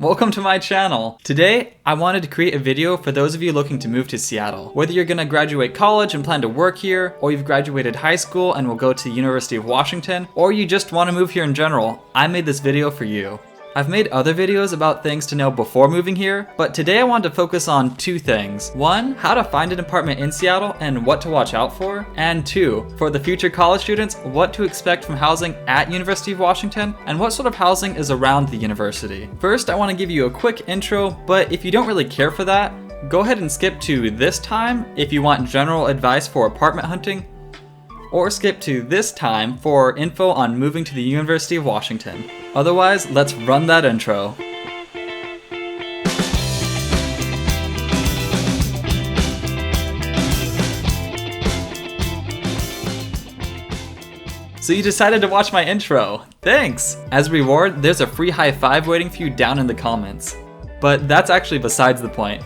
Welcome to my channel. Today, I wanted to create a video for those of you looking to move to Seattle. Whether you're gonna graduate college and plan to work here, or you've graduated high school and will go to the University of Washington, or you just wanna move here in general, I made this video for you. I've made other videos about things to know before moving here, but today I wanted to focus on two things. One, how to find an apartment in Seattle and what to watch out for. And two, for the future college students, what to expect from housing at University of Washington and what sort of housing is around the university. First, I want to give you a quick intro, but if you don't really care for that, go ahead and skip to this time if you want general advice for apartment hunting, or skip to this time for info on moving to the University of Washington. Otherwise, let's run that intro. So you decided to watch my intro. Thanks! As a reward, there's a free high five waiting for you down in the comments. But that's actually besides the point.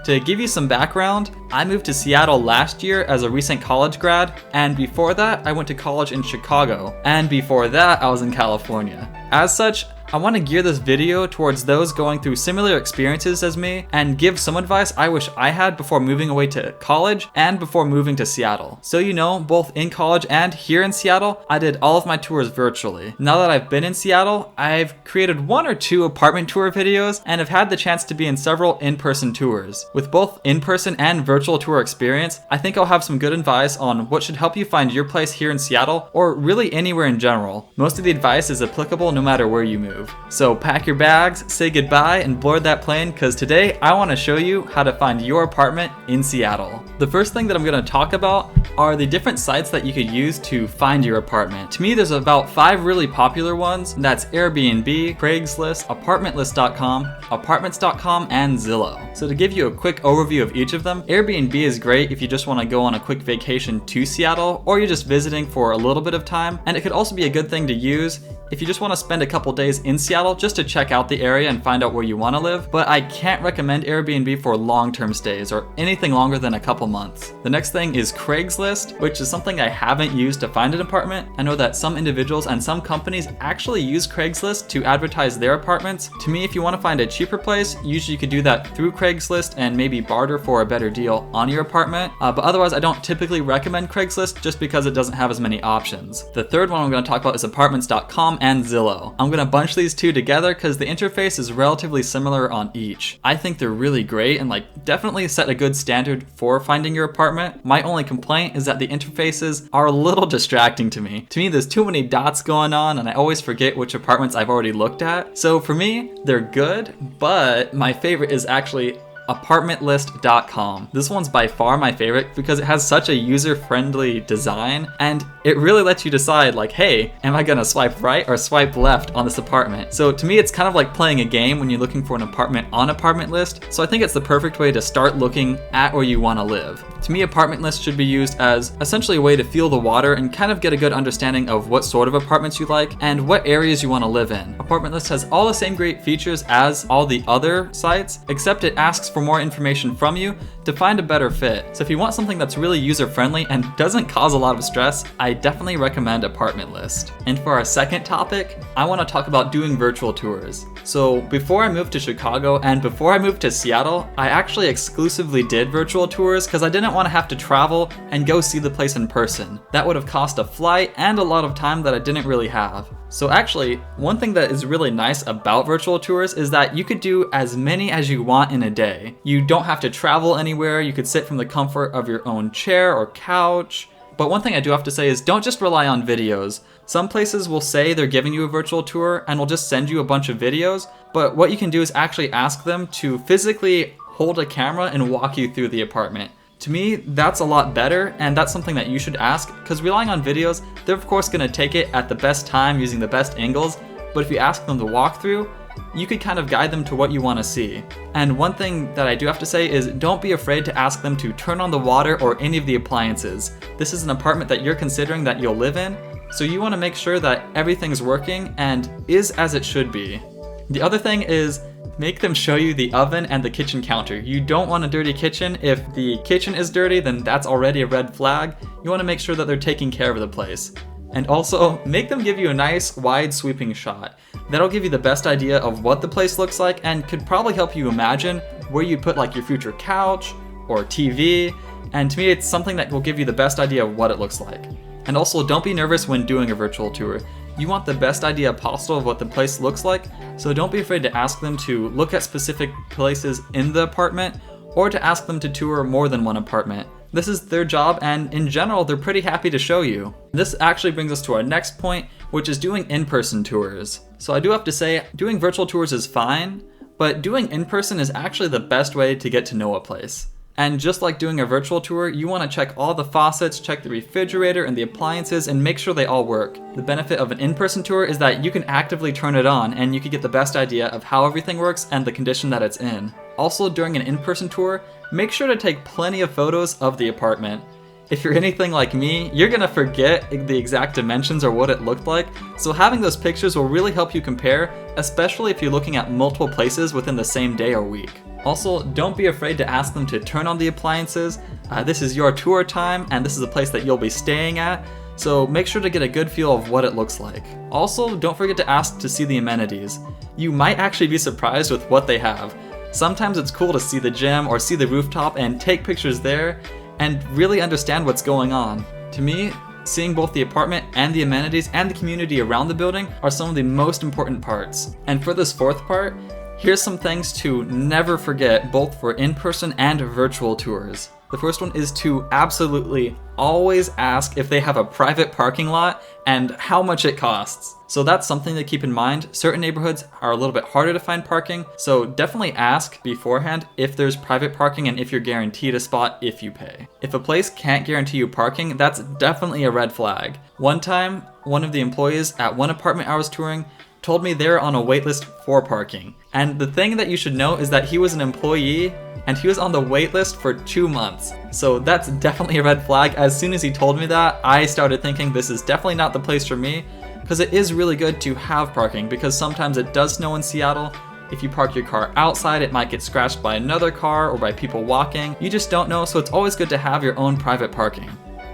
To give you some background, I moved to Seattle last year as a recent college grad, and before that, I went to college in Chicago, and before that, I was in California. As such, I want to gear this video towards those going through similar experiences as me and give some advice I wish I had before moving away to college and before moving to Seattle. So you know, both in college and here in Seattle, I did all of my tours virtually. Now that I've been in Seattle, I've created one or two apartment tour videos and have had the chance to be in several in-person tours. With both in-person and virtual tour experience, I think I'll have some good advice on what should help you find your place here in Seattle or really anywhere in general. Most of the advice is applicable no matter where you move. So pack your bags, say goodbye, and board that plane because today I want to show you how to find your apartment in Seattle. The first thing that I'm going to talk about are the different sites that you could use to find your apartment. To me, there's about 5 really popular ones. That's Airbnb, Craigslist, ApartmentList.com, Apartments.com, and Zillow. So to give you a quick overview of each of them, Airbnb is great if you just want to go on a quick vacation to Seattle or you're just visiting for a little bit of time, and it could also be a good thing to use if you just want to spend a couple days in Seattle just to check out the area and find out where you want to live, but I can't recommend Airbnb for long-term stays or anything longer than a couple months. The next thing is Craigslist, which is something I haven't used to find an apartment. I know that some individuals and some companies actually use Craigslist to advertise their apartments. To me, if you want to find a cheaper place, usually you could do that through Craigslist and maybe barter for a better deal on your apartment, but otherwise I don't typically recommend Craigslist just because it doesn't have as many options. The third one I'm going to talk about is Apartments.com and Zillow. I'm going to bunch these two together because the interface is relatively similar on each. I think they're really great and definitely set a good standard for finding your apartment. My only complaint is that the interfaces are a little distracting to me. To me, there's too many dots going on and I always forget which apartments I've already looked at. So for me, they're good, but my favorite is actually ApartmentList.com. This one's by far my favorite because it has such a user-friendly design and it really lets you decide hey, am I gonna swipe right or swipe left on this apartment? So to me, it's kind of like playing a game when you're looking for an apartment on Apartment List. So I think it's the perfect way to start looking at where you want to live. To me, Apartment List should be used as essentially a way to feel the water and kind of get a good understanding of what sort of apartments you like and what areas you want to live in. Apartment List has all the same great features as all the other sites, except it asks for more information from you to find a better fit. So if you want something that's really user-friendly and doesn't cause a lot of stress, I definitely recommend Apartment List. And for our second topic, I want to talk about doing virtual tours. So before I moved to Chicago and before I moved to Seattle, I actually exclusively did virtual tours because I didn't want to have to travel and go see the place in person. That would have cost a flight and a lot of time that I didn't really have. So actually, one thing that is really nice about virtual tours is that you could do as many as you want in a day. You don't have to travel anywhere, you could sit from the comfort of your own chair or couch. But one thing I do have to say is don't just rely on videos. Some places will say they're giving you a virtual tour and will just send you a bunch of videos, but what you can do is actually ask them to physically hold a camera and walk you through the apartment. To me, that's a lot better, and that's something that you should ask, because relying on videos, they're of course going to take it at the best time using the best angles, but if you ask them to walk through, you could kind of guide them to what you want to see. And one thing that I do have to say is don't be afraid to ask them to turn on the water or any of the appliances. This is an apartment that you're considering that you'll live in, so you want to make sure that everything's working and is as it should be. The other thing is make them show you the oven and the kitchen counter. You don't want a dirty kitchen. If the kitchen is dirty, then that's already a red flag. You want to make sure that they're taking care of the place. And also, make them give you a nice, wide sweeping shot. That'll give you the best idea of what the place looks like and could probably help you imagine where you put like your future couch or TV. And to me, it's something that will give you the best idea of what it looks like. And also, don't be nervous when doing a virtual tour. You want the best idea possible of what the place looks like, so don't be afraid to ask them to look at specific places in the apartment or to ask them to tour more than one apartment. This is their job, and in general, they're pretty happy to show you. This actually brings us to our next point, which is doing in-person tours. So I do have to say, doing virtual tours is fine, but doing in-person is actually the best way to get to know a place. And just like doing a virtual tour, you want to check all the faucets, check the refrigerator and the appliances, and make sure they all work. The benefit of an in-person tour is that you can actively turn it on and you can get the best idea of how everything works and the condition that it's in. Also, during an in-person tour, make sure to take plenty of photos of the apartment. If you're anything like me, you're gonna forget the exact dimensions or what it looked like, so having those pictures will really help you compare, especially if you're looking at multiple places within the same day or week. Also, don't be afraid to ask them to turn on the appliances. This is your tour time, and this is the place that you'll be staying at, so make sure to get a good feel of what it looks like. Also, don't forget to ask to see the amenities. You might actually be surprised with what they have. Sometimes it's cool to see the gym or see the rooftop and take pictures there and really understand what's going on. To me, seeing both the apartment and the amenities and the community around the building are some of the most important parts. And for this fourth part, here's some things to never forget both for in-person and virtual tours. The first one is to absolutely always ask if they have a private parking lot and how much it costs. So that's something to keep in mind. Certain neighborhoods are a little bit harder to find parking, so definitely ask beforehand if there's private parking and if you're guaranteed a spot if you pay. If a place can't guarantee you parking, that's definitely a red flag. One time, one of the employees at one apartment I was touring told me they're on a wait list for parking. And the thing that you should know is that he was an employee and he was on the wait list for 2 months. So that's definitely a red flag. As soon as he told me that, I started thinking this is definitely not the place for me, because it is really good to have parking, because sometimes it does snow in Seattle. If you park your car outside, it might get scratched by another car or by people walking. You just don't know, so it's always good to have your own private parking.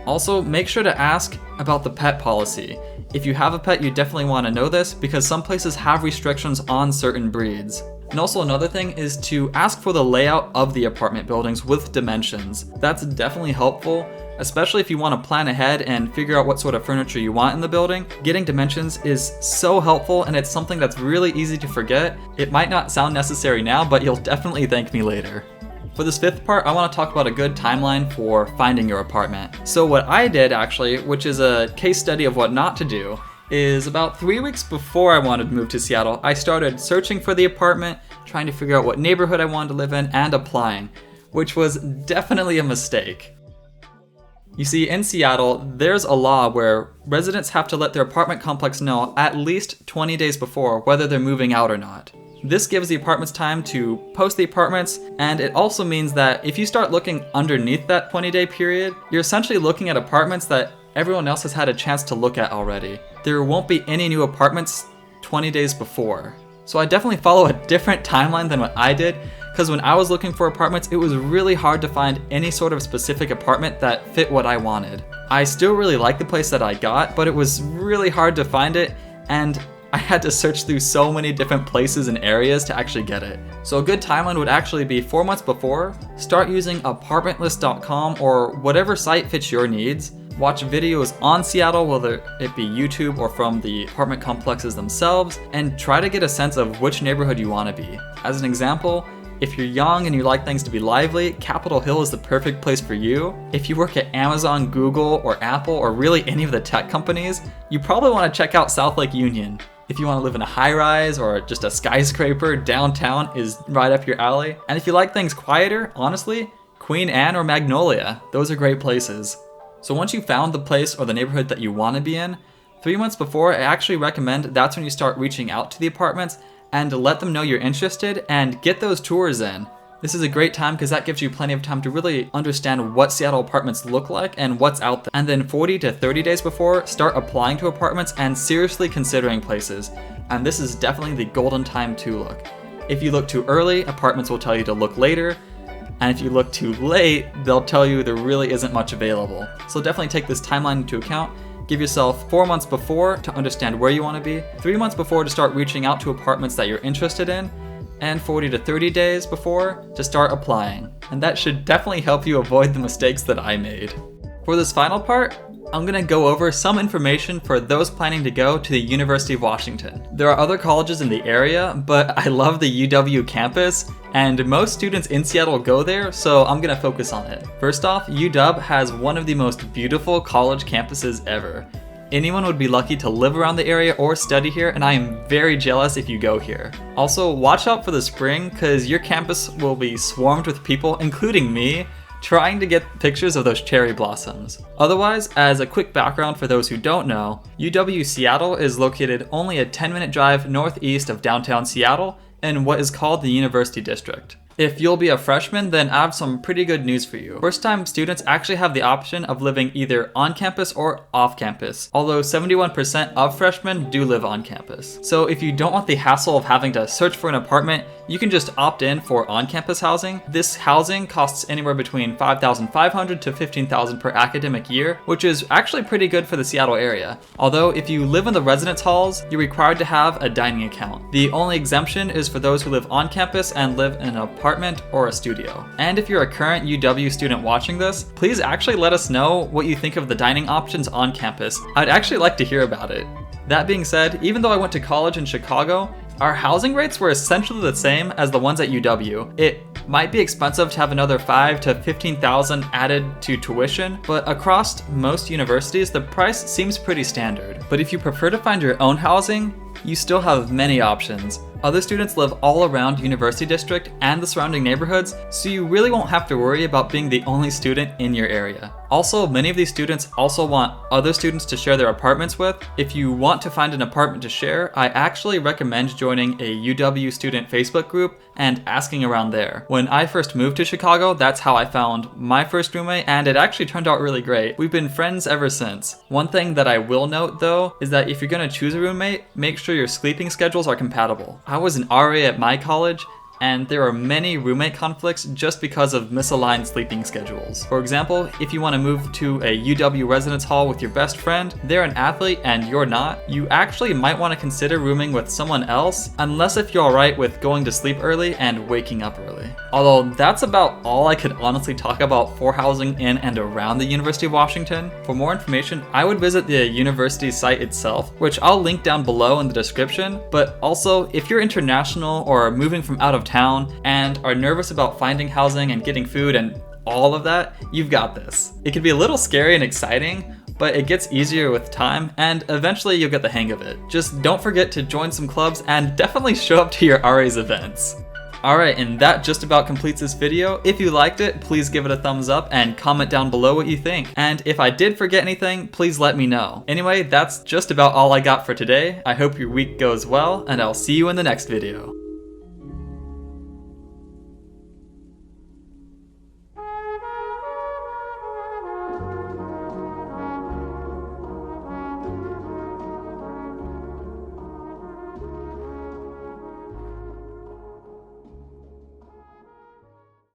Also, make sure to ask about the pet policy. If you have a pet, you definitely want to know this because some places have restrictions on certain breeds. And also another thing is to ask for the layout of the apartment buildings with dimensions. That's definitely helpful, especially if you want to plan ahead and figure out what sort of furniture you want in the building. Getting dimensions is so helpful, and it's something that's really easy to forget. It might not sound necessary now, but you'll definitely thank me later. For this fifth part, I want to talk about a good timeline for finding your apartment. So what I did actually, which is a case study of what not to do, is about 3 weeks before I wanted to move to Seattle, I started searching for the apartment, trying to figure out what neighborhood I wanted to live in, and applying, which was definitely a mistake. You see, in Seattle, there's a law where residents have to let their apartment complex know at least 20 days before whether they're moving out or not. This gives the apartments time to post the apartments, and it also means that if you start looking underneath that 20-day period, you're essentially looking at apartments that everyone else has had a chance to look at already. There won't be any new apartments 20 days before. So I definitely follow a different timeline than what I did, because when I was looking for apartments, it was really hard to find any sort of specific apartment that fit what I wanted. I still really liked the place that I got, but it was really hard to find it, and I had to search through so many different places and areas to actually get it. So a good timeline would actually be 4 months before. Start using apartmentlist.com or whatever site fits your needs. Watch videos on Seattle, whether it be YouTube or from the apartment complexes themselves, and try to get a sense of which neighborhood you want to be. As an example, if you're young and you like things to be lively, Capitol Hill is the perfect place for you. If you work at Amazon, Google, or Apple, or really any of the tech companies, you probably want to check out South Lake Union. If you want to live in a high-rise or just a skyscraper, downtown is right up your alley. And if you like things quieter, honestly, Queen Anne or Magnolia, those are great places. So once you've found the place or the neighborhood that you want to be in, 3 months before, I actually recommend that's when you start reaching out to the apartments and let them know you're interested and get those tours in. This is a great time because that gives you plenty of time to really understand what Seattle apartments look like and what's out there. And then 40 to 30 days before, start applying to apartments and seriously considering places. And this is definitely the golden time to look. If you look too early, apartments will tell you to look later. And if you look too late, they'll tell you there really isn't much available. So definitely take this timeline into account. Give yourself 4 months before to understand where you want to be, 3 months before to start reaching out to apartments that you're interested in, and 40 to 30 days before to start applying. And that should definitely help you avoid the mistakes that I made. For this final part, I'm gonna go over some information for those planning to go to the University of Washington. There are other colleges in the area, but I love the UW campus, and most students in Seattle go there, so I'm gonna focus on it. First off, UW has one of the most beautiful college campuses ever. Anyone would be lucky to live around the area or study here, and I am very jealous if you go here. Also, watch out for the spring, because your campus will be swarmed with people, including me, trying to get pictures of those cherry blossoms. Otherwise, as a quick background for those who don't know, UW Seattle is located only a 10-minute drive northeast of downtown Seattle in what is called the University District. If you'll be a freshman, then I have some pretty good news for you. First-time students actually have the option of living either on campus or off campus, although 71% of freshmen do live on campus. So if you don't want the hassle of having to search for an apartment, you can just opt in for on-campus housing. This housing costs anywhere between $5,500 to $15,000 per academic year, which is actually pretty good for the Seattle area. Although if you live in the residence halls, you're required to have a dining account. The only exemption is for those who live on campus and live in an apartment or a studio. And if you're a current UW student watching this, please actually let us know what you think of the dining options on campus. I'd actually like to hear about it. That being said, even though I went to college in Chicago, our housing rates were essentially the same as the ones at UW. It might be expensive to have another $5,000 to $15,000 added to tuition, but across most universities, the price seems pretty standard. But if you prefer to find your own housing, you still have many options. Other students live all around University District and the surrounding neighborhoods, so you really won't have to worry about being the only student in your area. Also, many of these students also want other students to share their apartments with. If you want to find an apartment to share, I actually recommend joining a UW student Facebook group and asking around there. When I first moved to Chicago, that's how I found my first roommate, and it actually turned out really great. We've been friends ever since. One thing that I will note though, is that if you're gonna choose a roommate, make sure your sleeping schedules are compatible. I was an RA at my college, and there are many roommate conflicts just because of misaligned sleeping schedules. For example, if you want to move to a UW residence hall with your best friend, they're an athlete and you're not, you actually might want to consider rooming with someone else, unless if you're alright with going to sleep early and waking up early. Although that's about all I could honestly talk about for housing in and around the University of Washington. For more information, I would visit the university site itself, which I'll link down below in the description, but also if you're international or moving from out of town and are nervous about finding housing and getting food and all of that, you've got this. It can be a little scary and exciting, but it gets easier with time and eventually you'll get the hang of it. Just don't forget to join some clubs and definitely show up to your RA's events. Alright, and that just about completes this video. If you liked it, please give it a thumbs up and comment down below what you think. And if I did forget anything, please let me know. Anyway, that's just about all I got for today. I hope your week goes well, and I'll see you in the next video.